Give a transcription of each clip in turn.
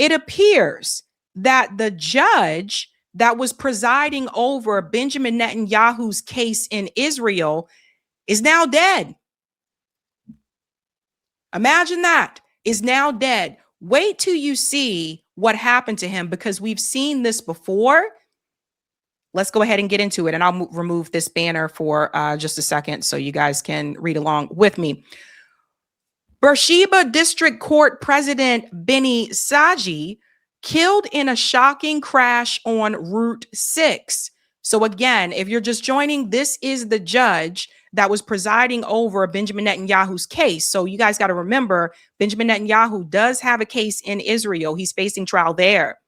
it appears that the judge that was presiding over Benjamin Netanyahu's case in Israel is now dead. Imagine that, is now dead. Wait till you see what happened to him, because we've seen this before. Let's go ahead and get into it. And I'll remove this banner for just a second so you guys can read along with me. Beersheba District Court President Benny Saji killed in a shocking crash on Route 6. So again, if you're just joining, this is the judge that was presiding over Benjamin Netanyahu's case. So you guys got to remember, Benjamin Netanyahu does have a case in Israel. He's facing trial there.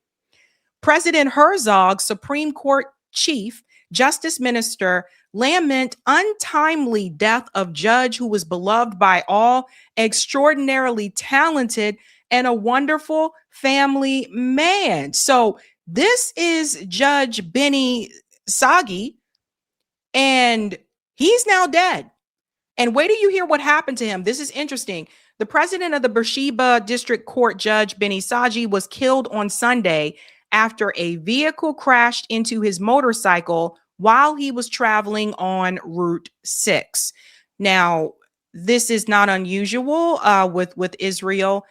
President Herzog, Supreme Court Chief Justice Minister, lament untimely death of judge who was beloved by all, extraordinarily talented, and a wonderful family man. So this is Judge Benny Sagi, and he's now dead. And wait till you hear what happened to him. This is interesting. The president of the Beersheba District Court, Judge Benny Sagi, was killed on Sunday after a vehicle crashed into his motorcycle while he was traveling on Route 6. Now, this is not unusual with Israel.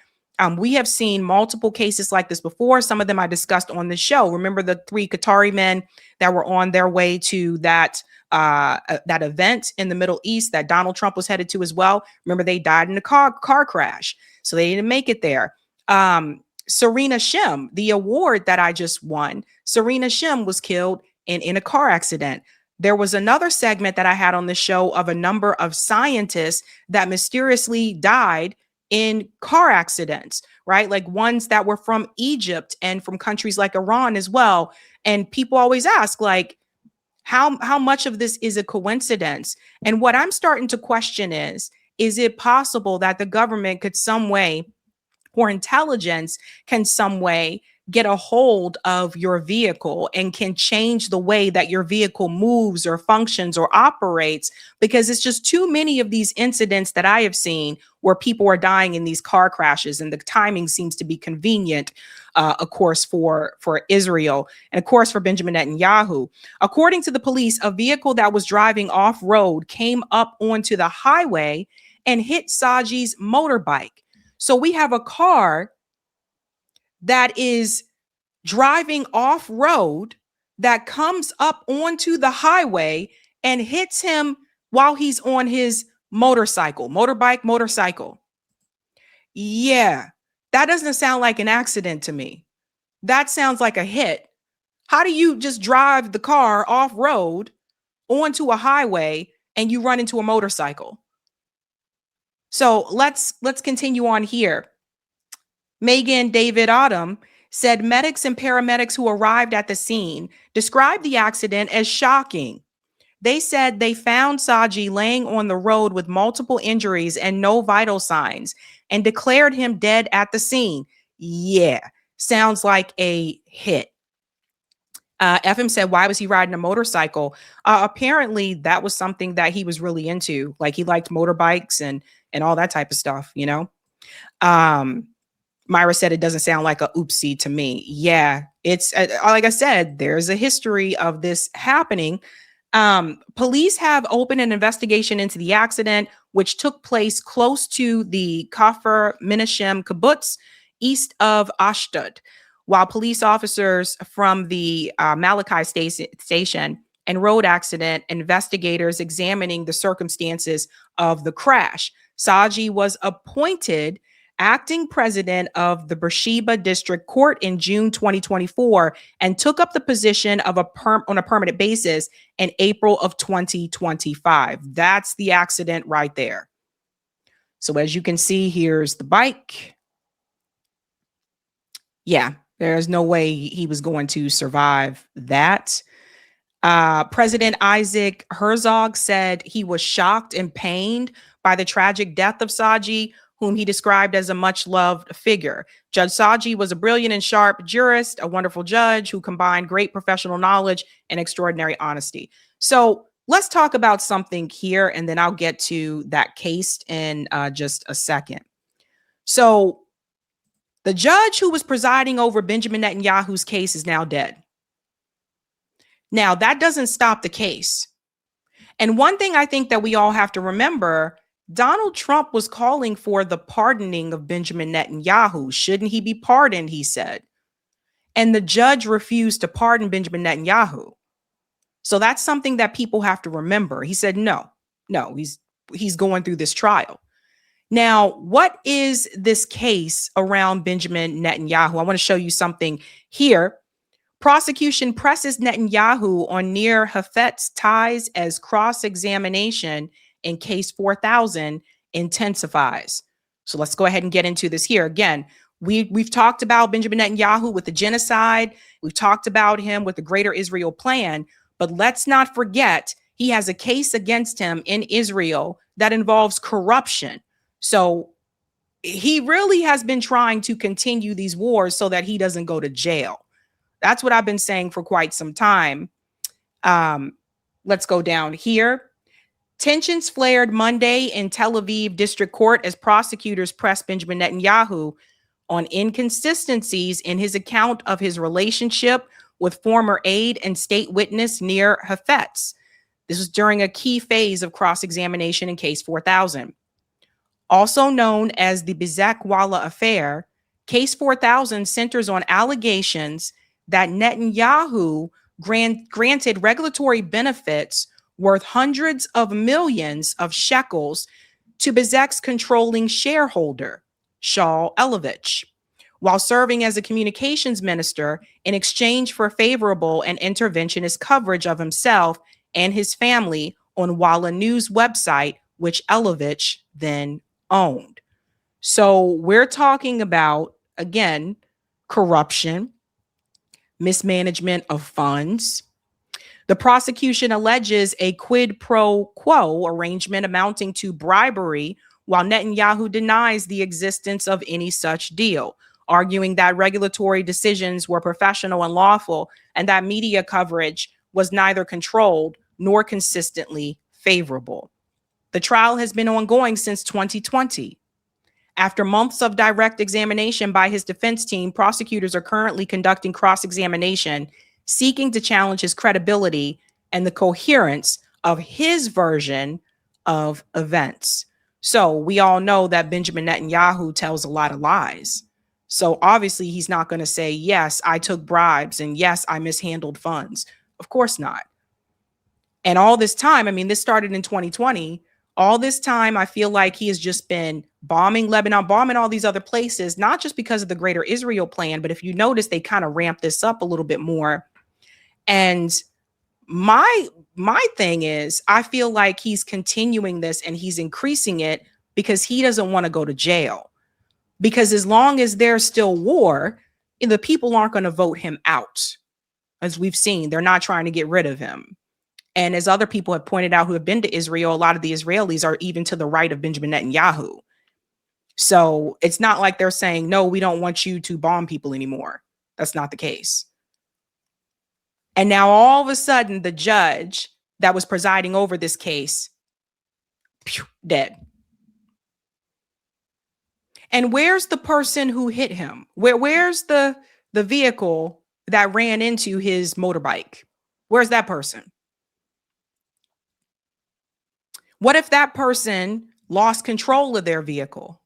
We have seen multiple cases like this before. Some of them I discussed on the show. Remember the 3 Qatari men that were on their way to that event in the Middle East that Donald Trump was headed to as well. Remember, they died in a car crash, so they didn't make it there. Serena Shim, the award that I just won, Serena Shim was killed in a car accident. There was another segment that I had on the show of a number of scientists that mysteriously died in car accidents, right? Like ones that were from Egypt and from countries like Iran as well. And people always ask, like, how much of this is a coincidence? And what I'm starting to question is it possible that the government could some way, or intelligence can some way, get a hold of your vehicle and can change the way that your vehicle moves or functions or operates? Because it's just too many of these incidents that I have seen where people are dying in these car crashes, and the timing seems to be convenient, of course, for Israel and of course for Benjamin Netanyahu. According to the police, a vehicle that was driving off-road came up onto the highway and hit Saji's motorbike. So we have a car that is driving off-road that comes up onto the highway and hits him while he's on his motorcycle. Yeah, that doesn't sound like an accident to me. That sounds like a hit. How do you just drive the car off-road onto a highway and you run into a motorcycle? So let's continue on here. Megan David Autumn said medics and paramedics who arrived at the scene described the accident as shocking. They said they found Saji laying on the road with multiple injuries and no vital signs and declared him dead at the scene. Yeah, sounds like a hit. FM said, why was he riding a motorcycle? Apparently that was something that he was really into. Like, he liked motorbikes and all that type of stuff, you know? Myra said it doesn't sound like a oopsie to me. Yeah, it's like I said, there's a history of this happening. Police have opened an investigation into the accident, which took place close to the Kafr Menachem kibbutz east of Ashdod, while police officers from the Malachi station and road accident investigators examining the circumstances of the crash. Saji was appointed acting president of the Beersheba District Court in June 2024 and took up the position of on a permanent basis in April of 2025. That's the accident right there. So as you can see, here's the bike. Yeah, there's no way he was going to survive that. President Isaac Herzog said he was shocked and pained by the tragic death of Saji, whom he described as a much-loved figure. Judge Saji was a brilliant and sharp jurist, a wonderful judge who combined great professional knowledge and extraordinary honesty. So let's talk about something here, and then I'll get to that case in just a second. So The judge who was presiding over Benjamin Netanyahu's case is now dead. Now, that doesn't stop the case. And one thing I think that we all have to remember, Donald Trump was calling for the pardoning of Benjamin Netanyahu. Shouldn't he be pardoned, he said. And the judge refused to pardon Benjamin Netanyahu. So that's something that people have to remember. He said, no, he's going through this trial. Now, what is this case around Benjamin Netanyahu? I want to show you something here. Prosecution presses Netanyahu on Nir Hafet's ties as cross-examination in case 4000 intensifies. So let's go ahead and get into this here. Again, we've talked about Benjamin Netanyahu with the genocide. We've talked about him with the Greater Israel Plan. But let's not forget, he has a case against him in Israel that involves corruption. So he really has been trying to continue these wars so that he doesn't go to jail. That's what I've been saying for quite some time. Let's go down here. Tensions flared Monday in Tel Aviv District Court as prosecutors pressed Benjamin Netanyahu on inconsistencies in his account of his relationship with former aide and state witness Nir Hafetz. This was during a key phase of cross-examination in case 4000. Also known as the Bizak-Wallah affair, case 4000 centers on allegations that Netanyahu granted regulatory benefits worth hundreds of millions of shekels to Bizak's controlling shareholder, Shaul Elovitch, while serving as a communications minister in exchange for favorable and interventionist coverage of himself and his family on Wallah News website, which Elovitch then owned. So we're talking about, again, corruption, mismanagement of funds. The prosecution alleges a quid pro quo arrangement amounting to bribery, while Netanyahu denies the existence of any such deal, arguing that regulatory decisions were professional and lawful and that media coverage was neither controlled nor consistently favorable. The trial has been ongoing since 2020. After months of direct examination by his defense team, prosecutors are currently conducting cross-examination, seeking to challenge his credibility and the coherence of his version of events. So we all know that Benjamin Netanyahu tells a lot of lies. So obviously he's not going to say, yes, I took bribes and yes, I mishandled funds. Of course not. And all this time, I mean, this started in 2020. All this time, I feel like he has just been bombing Lebanon, bombing all these other places, not just because of the Greater Israel Plan, but if you notice, they kind of ramped this up a little bit more. And my thing is, I feel like he's continuing this and he's increasing it because he doesn't want to go to jail. Because as long as there's still war, the people aren't going to vote him out. As we've seen, they're not trying to get rid of him. And as other people have pointed out who have been to Israel, a lot of the Israelis are even to the right of Benjamin Netanyahu. So it's not like they're saying, no, we don't want you to bomb people anymore. That's not the case. And now all of a sudden, the judge that was presiding over this case, dead. And where's the person who hit him? Where's the vehicle that ran into his motorbike? Where's that person? What if that person lost control of their vehicle?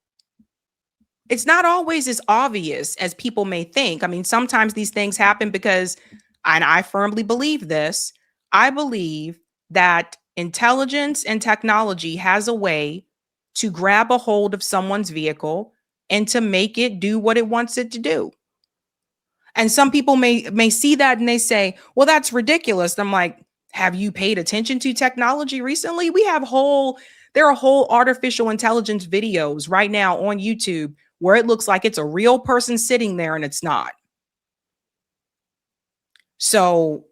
It's not always as obvious as people may think. I mean, sometimes these things happen because, and I firmly believe this, I believe that intelligence and technology has a way to grab a hold of someone's vehicle and to make it do what it wants it to do. And some people may see that and they say, well, that's ridiculous. I'm like, have you paid attention to technology recently? There are whole artificial intelligence videos right now on YouTube where it looks like it's a real person sitting there and it's not. So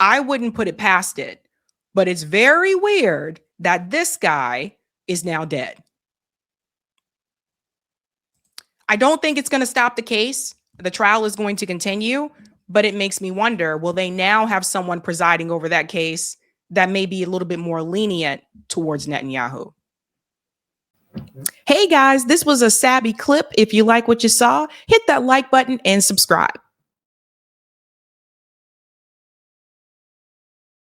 I wouldn't put it past it, but it's very weird that this guy is now dead. I don't think it's going to stop the case. The trial is going to continue, but it makes me wonder, will they now have someone presiding over that case that may be a little bit more lenient towards Netanyahu? Hey guys, this was a Sabby clip. If you like what you saw, hit that like button and subscribe.